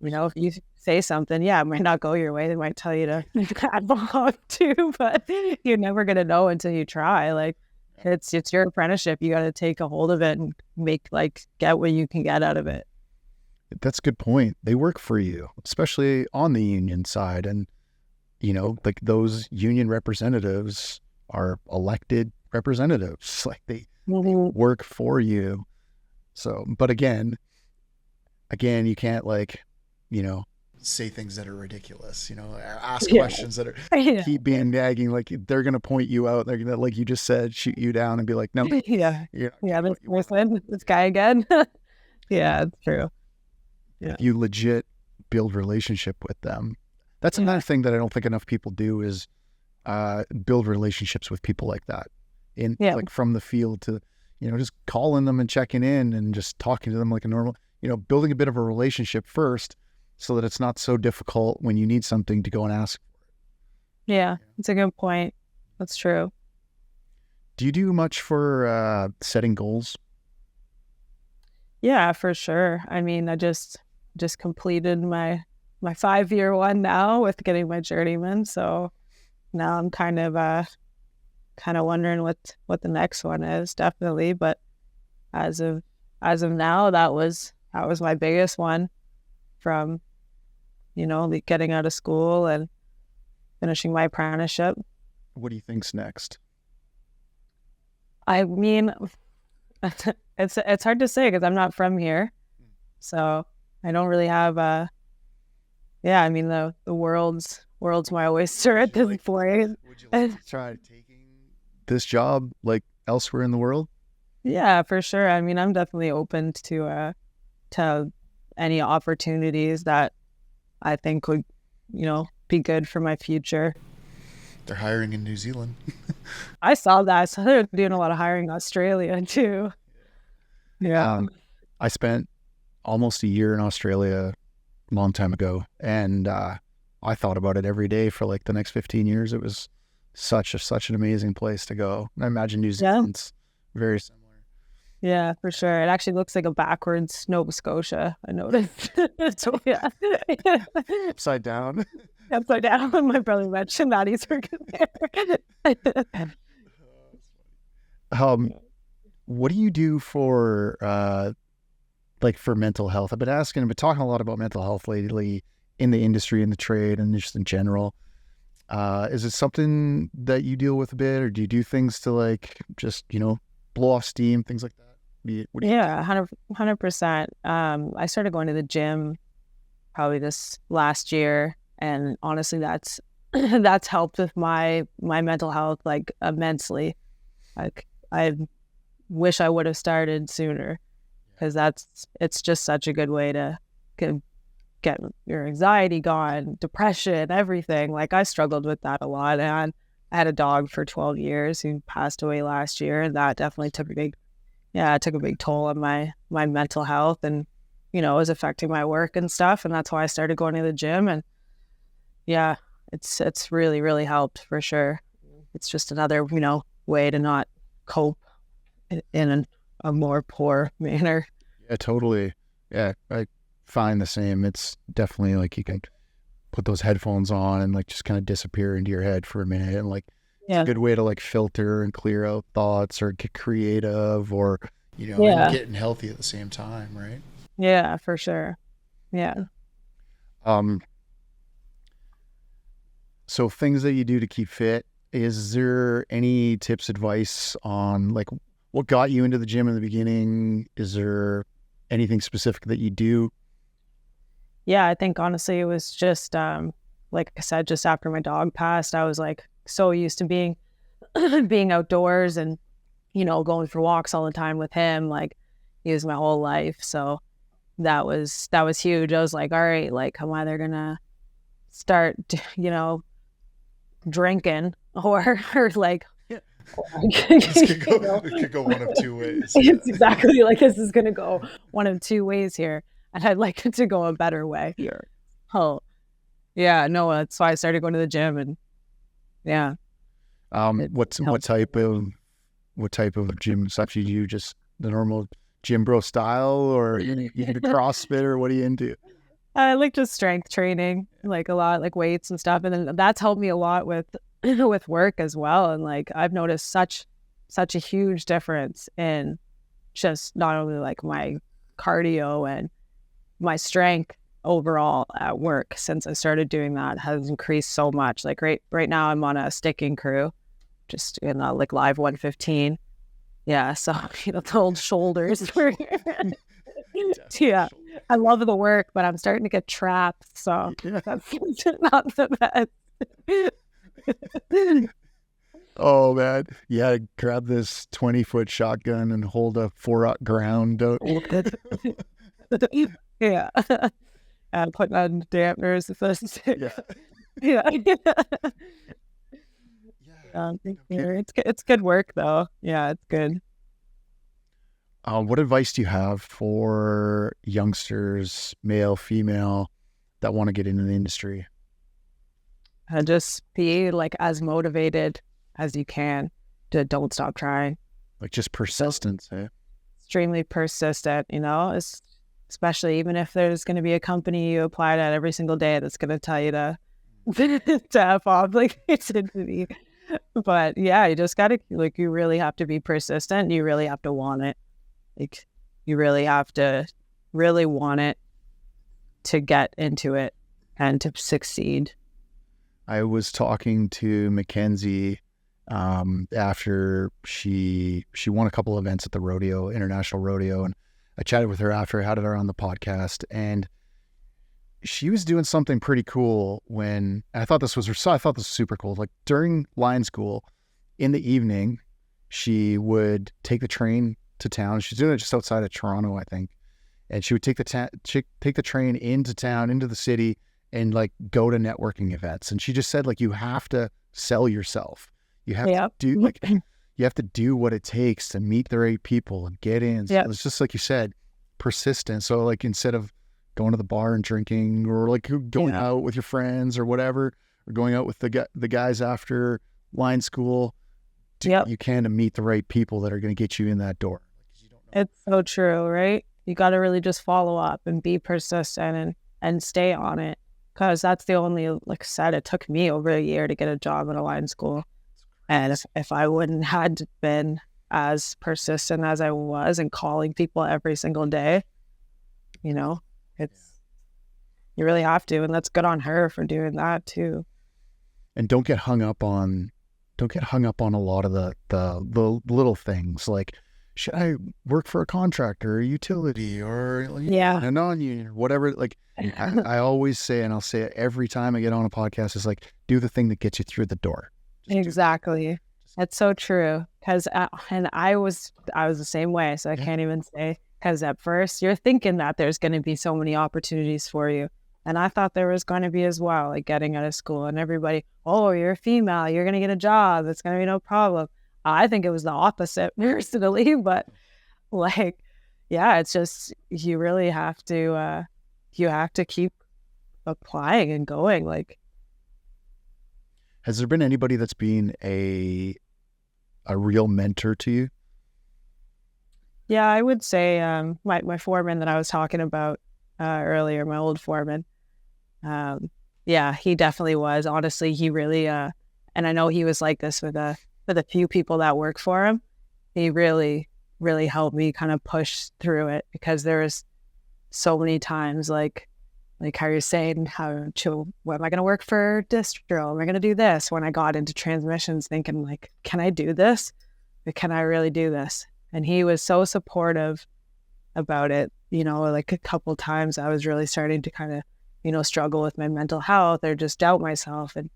Speaker 2: know, if you say something, yeah, it might not go your way. They might tell you to add along too, but you're never going to know until you try. Like, it's your apprenticeship. You got to take a hold of it and get what you can get out of it.
Speaker 1: That's a good point. They work for you, especially on the union side. And, you know, like those union representatives are elected representatives. Like they work for you. So, but again, you can't like, you know, say things that are ridiculous, you know, ask questions that are keep being nagging. Like they're going to point you out. They're going to, like you just said, shoot you down and be like, no, this
Speaker 2: guy again. Yeah, it's true. Yeah.
Speaker 1: You legit build relationship with them. That's another thing that I don't think enough people do is build relationships with people like that like from the field to, you know, just calling them and checking in and just talking to them like a normal, you know, building a bit of a relationship first so that it's not so difficult when you need something to go and ask for it.
Speaker 2: Yeah, it's a good point. That's true.
Speaker 1: Do you do much for setting goals?
Speaker 2: Yeah, for sure. I mean, I just completed my 5-year one now with getting my journeyman. So now I'm kind of wondering what the next one is, definitely. But as of now, that was my biggest one from, you know, getting out of school and finishing my apprenticeship.
Speaker 1: What do you think's next?
Speaker 2: I mean, it's hard to say because I'm not from here, so I don't really have I mean, the world's my oyster at this point.
Speaker 1: Would you like to try taking this job like elsewhere in the world?
Speaker 2: Yeah, for sure. I mean, I'm definitely open to any opportunities that I think would, you know, be good for my future.
Speaker 1: They're hiring in New Zealand.
Speaker 2: I saw that. So they're doing a lot of hiring in Australia too. Yeah.
Speaker 1: I spent almost a year in Australia a long time ago, and I thought about it every day for like the next 15 years. It was such an amazing place to go. I imagine New Zealand's very similar.
Speaker 2: Yeah, for sure. It actually looks like a backwards Nova Scotia, I noticed. So yeah.
Speaker 1: Upside down.
Speaker 2: Upside down. My brother mentioned that he's working there.
Speaker 1: What do you do for like for mental health? I've been talking a lot about mental health lately in the industry, in the trade, and just in general. Is it something that you deal with a bit, or do you do things to like just, you know, blow off steam, things like that?
Speaker 2: Yeah, 100%. I started going to the gym probably this last year, and honestly, that's helped with my mental health like immensely. Like I wish I would have started sooner, because it's just such a good way to get your anxiety gone, depression, everything. Like I struggled with that a lot, and I had a dog for 12 years who passed away last year, and that definitely took a big toll on my mental health, and, you know, it was affecting my work and stuff. And that's why I started going to the gym. And yeah, it's really, really helped for sure. It's just another, you know, way to not cope in a more poor manner.
Speaker 1: Yeah, totally. Yeah, I find the same. It's definitely like you can put those headphones on and like just kind of disappear into your head for a minute, and like it's a good way to like filter and clear out thoughts or get creative, or, you know, and getting healthy at the same time, right?
Speaker 2: Yeah, for sure. Yeah.
Speaker 1: So things that you do to keep fit, is there any tips, advice on like what got you into the gym in the beginning? Is there anything specific that you do?
Speaker 2: Yeah, I think honestly it was just like I said, just after my dog passed, I was like so used to being outdoors and, you know, going for walks all the time with him. Like he was my whole life. So that was huge. I was like, all right, like I'm either gonna start, you know, drinking or like
Speaker 1: it could go one of two ways.
Speaker 2: It's exactly like this is gonna go one of two ways here, and I'd like it to go a better way.
Speaker 1: Yeah.
Speaker 2: Oh, yeah. No, that's why I started going to the gym, and yeah.
Speaker 1: What type of gym stuff you do? Just the normal gym bro style, or you into CrossFit, or what are you into?
Speaker 2: I like just strength training, like a lot, like weights and stuff. And then that's helped me a lot with with work as well. And like I've noticed such a huge difference in just not only like my cardio and my strength overall at work since I started doing that has increased so much. Like right now I'm on a sticking crew, just in like live 115. Yeah, so the old shoulders. Yeah, I love the work, but I'm starting to get trapped, so that's not the best.
Speaker 1: Oh man, yeah, grab this 20-foot shotgun and hold a 4-aught ground.
Speaker 2: Yeah, and putting on dampeners.
Speaker 1: Yeah.
Speaker 2: It's good work though. Yeah, it's good.
Speaker 1: What advice do you have for youngsters, male, female, that want to get into the industry?
Speaker 2: Just be like as motivated as you can. Don't stop trying.
Speaker 1: Like just persistence, eh?
Speaker 2: Extremely persistent, especially even if there's going to be a company you apply at every single day that's going to tell you to F off, like it's into me. But yeah, you just gotta you really have to be persistent. You really have to want it. Like you really have to really want it to get into it and to succeed.
Speaker 1: I was talking to Mackenzie after she won a couple events at the rodeo, international rodeo, and I chatted with her after. I had her on the podcast, and she was doing something pretty cool I thought this was super cool. Like during line school in the evening, she would take the train to town. She's doing it just outside of Toronto, I think. And she would take the train into town, into the city, and like go to networking events. And she just said, like, you have to sell yourself. You have to do you have to do what it takes to meet the right people and get in. So it's just like you said, persistent. So like instead of going to the bar and drinking, or like going out with your friends or whatever, or going out with the guys after line school, you can to meet the right people that are going to get you in that door.
Speaker 2: It's so true, right? You got to really just follow up and be persistent and stay on it, because that's the only, like I said, it took me over a year to get a job at a line school. And if I wouldn't had been as persistent as I was and calling people every single day, you really have to, and that's good on her for doing that too.
Speaker 1: And don't get hung up on a lot of the little things, like, should I work for a contractor, a utility, or a non-union, or whatever? Like I always say, and I'll say it every time I get on a podcast, is like, do the thing that gets you through the door.
Speaker 2: Exactly. That's so true. Because and I was the same way, so I can't even say. Because at first you're thinking that there's going to be so many opportunities for you. And I thought there was going to be as well, like getting out of school and everybody, oh, you're a female, you're going to get a job. It's going to be no problem. I think it was the opposite personally, but like, yeah, it's just, you really have to, keep applying and going. Like,
Speaker 1: has there been anybody that's been a real mentor to you?
Speaker 2: Yeah, I would say my foreman that I was talking about earlier, my old foreman. Yeah, he definitely was. Honestly, he really, and I know he was like this with a few people that work for him. He really, really helped me kind of push through it, because there was so many times like how you're saying, what am I going to work for distro? Am I going to do this? When I got into transmissions, thinking like, can I do this? Or can I really do this? And he was so supportive about it. Like a couple times I was really starting to kind of, struggle with my mental health or just doubt myself. And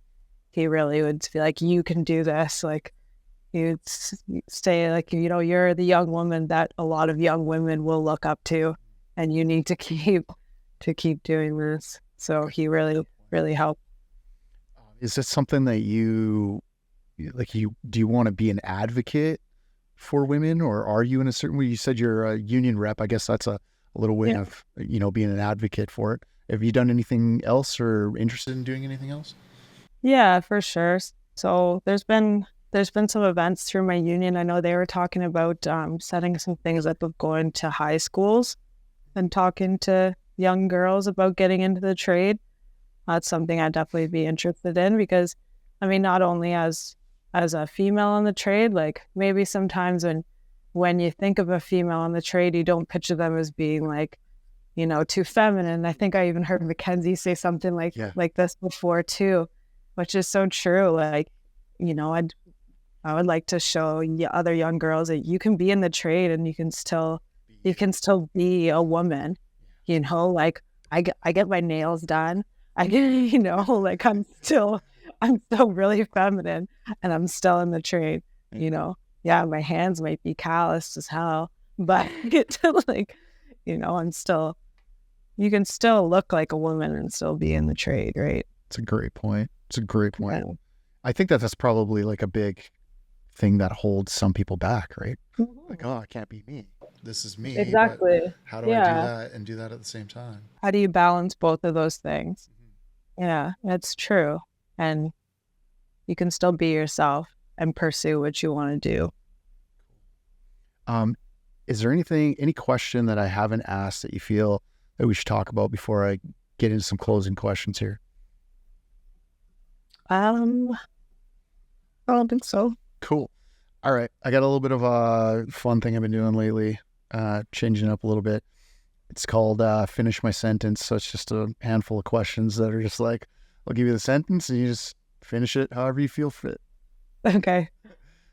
Speaker 2: he really would be like, you can do this. Like, you'd say like, you're the young woman that a lot of young women will look up to, and you need to keep doing this. So he really, really helped.
Speaker 1: Is this something that do you want to be an advocate for women, or are you in a certain way? You said you're a union rep. I guess that's a little way of, being an advocate for it. Have you done anything else or interested in doing anything else?
Speaker 2: Yeah, for sure. So there's been there's been some events through my union. I know they were talking about setting some things up of going to high schools and talking to young girls about getting into the trade. That's something I'd definitely be interested in, because I mean, not only as a female in the trade, like maybe sometimes when you think of a female in the trade, you don't picture them as being like, you know, too feminine. I think I even heard Mackenzie say something like this before too, which is so true. Like, you know, I would like to show other young girls that you can be in the trade and you can still be a woman. You know, like I get my nails done. I get, you know, like I'm still really feminine, and I'm still in the trade. You know, yeah, my hands might be calloused as hell, but I get to, like, you know, you can still look like a woman and still be in the trade, right?
Speaker 1: It's a great point.
Speaker 2: Yeah.
Speaker 1: I think that's probably like a big thing that holds some people back, right?
Speaker 2: Mm-hmm.
Speaker 1: Like, oh, it can't be me. This is me.
Speaker 2: Exactly.
Speaker 1: But how do I do that and do that at the same time?
Speaker 2: How do you balance both of those things? Mm-hmm. Yeah, that's true. And you can still be yourself and pursue what you want to do.
Speaker 1: Is there any question that I haven't asked that you feel that we should talk about before I get into some closing questions here?
Speaker 2: I don't think so.
Speaker 1: Cool. All right. I got a little bit of a fun thing I've been doing lately, changing up a little bit. It's called Finish My Sentence. So it's just a handful of questions that are just like, I'll give you the sentence and you just finish it however you feel fit.
Speaker 2: Okay.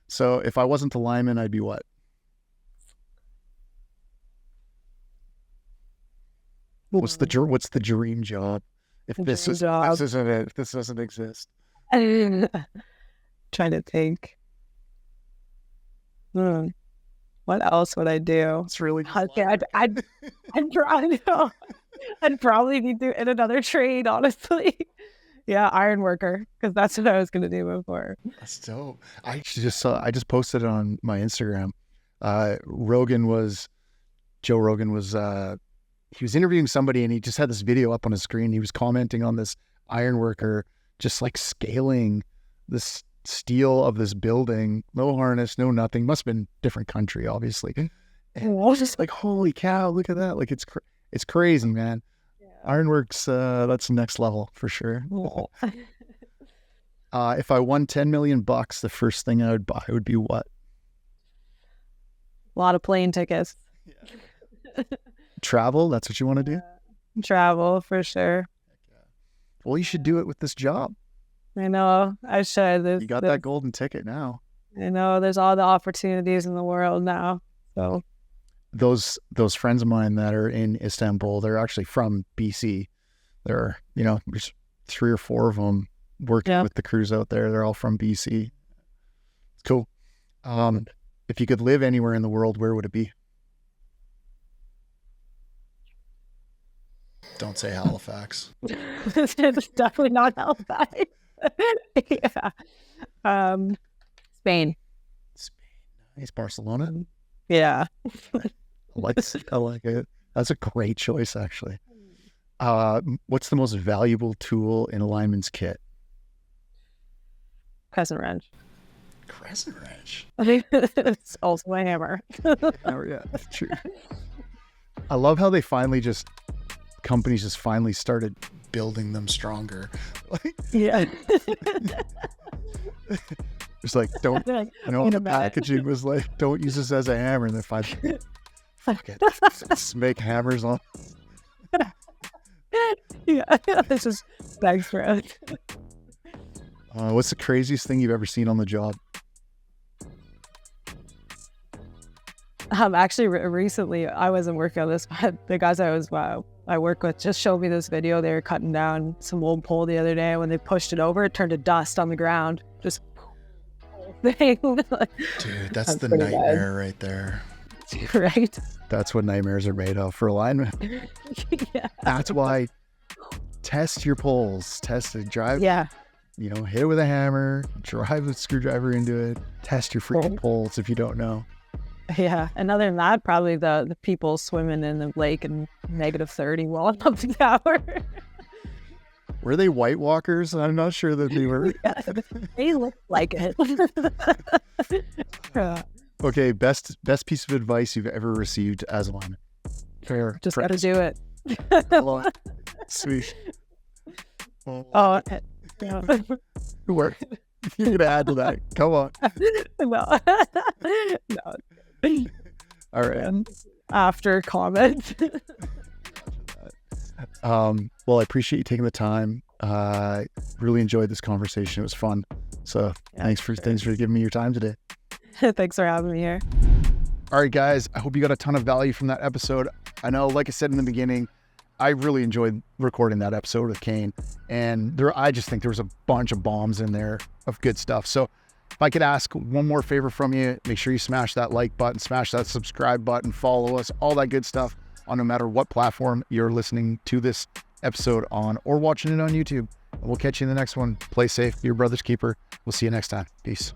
Speaker 1: So if I wasn't the lineman, I'd be what? What's the dream job? If this isn't it, if this doesn't exist.
Speaker 2: Trying to think. What else would I do?
Speaker 1: It's really
Speaker 2: okay. I'd probably be in another trade, honestly. Yeah, iron worker, because that's what I was gonna do before.
Speaker 1: That's dope. I just posted it on my Instagram. Joe Rogan was he was interviewing somebody, and he just had this video up on his screen. He was commenting on this iron worker just like scaling this steel of this building, no harness, no nothing. Must have been different country, obviously. And I was just like, holy cow, look at that. Like it's crazy, man. Yeah. Ironworks, that's the next level for sure. If I won $10 million, the first thing I would buy would be what?
Speaker 2: A lot of plane tickets.
Speaker 1: Yeah. Travel, that's what you want to do?
Speaker 2: Travel, for sure.
Speaker 1: Well, you should do it with this job.
Speaker 2: I know. I should.
Speaker 1: You got that golden ticket now.
Speaker 2: I know. There's all the opportunities in the world now. So
Speaker 1: those friends of mine that are in Istanbul, they're actually from BC. There are, there's 3 or 4 of them working with the crews out there. They're all from BC. It's cool. If you could live anywhere in the world, where would it be? Don't say Halifax.
Speaker 2: It's definitely not Halifax. Yeah. Spain.
Speaker 1: Nice. Barcelona.
Speaker 2: Yeah.
Speaker 1: I like it. That's a great choice, actually. What's the most valuable tool in a lineman's kit?
Speaker 2: Crescent wrench.
Speaker 1: Crescent wrench.
Speaker 2: I think it's also a hammer.
Speaker 1: Yeah, that's true. I love how companies just finally started building them stronger.
Speaker 2: Yeah.
Speaker 1: It's like, the packaging was like, don't use this as a hammer. And then finally, fuck it. Let's make hammers on.
Speaker 2: Yeah, this is thanks for it.
Speaker 1: What's the craziest thing you've ever seen on the job?
Speaker 2: Actually, recently, I wasn't working on this, but the guys I work with just showed me this video. They were cutting down some old pole the other day. When they pushed it over, it turned to dust on the ground. Just thing.
Speaker 1: Dude, that's the nightmare right there.
Speaker 2: Right?
Speaker 1: That's what nightmares are made of for alignment.
Speaker 2: Yeah.
Speaker 1: That's why test your poles. Test it. Drive.
Speaker 2: Yeah.
Speaker 1: Hit it with a hammer. Drive a screwdriver into it. Test your freaking poles if you don't know.
Speaker 2: Yeah, and other than that, probably the people swimming in the lake in -30 while I'm up the tower.
Speaker 1: Were they White Walkers? I'm not sure that they were.
Speaker 2: Yeah, they look like it.
Speaker 1: Okay, best piece of advice you've ever received as a lineman. Fair.
Speaker 2: Just got to do it.
Speaker 1: Sweet.
Speaker 2: Oh, yeah.
Speaker 1: Work. You're gonna add to that. Come on.
Speaker 2: No. No.
Speaker 1: All right.
Speaker 2: After comment.
Speaker 1: Well, I appreciate you taking the time. Really enjoyed this conversation. It was fun. So thanks for giving me your time today.
Speaker 2: Thanks for having me here.
Speaker 1: All right, guys. I hope you got a ton of value from that episode. I know, like I said in the beginning, I really enjoyed recording that episode with Cain, and I just think there was a bunch of bombs in there of good stuff. So if I could ask one more favor from you, make sure you smash that like button, smash that subscribe button, follow us, all that good stuff on no matter what platform you're listening to this episode on or watching it on YouTube. And we'll catch you in the next one. Play safe. Be your brother's keeper. We'll see you next time. Peace.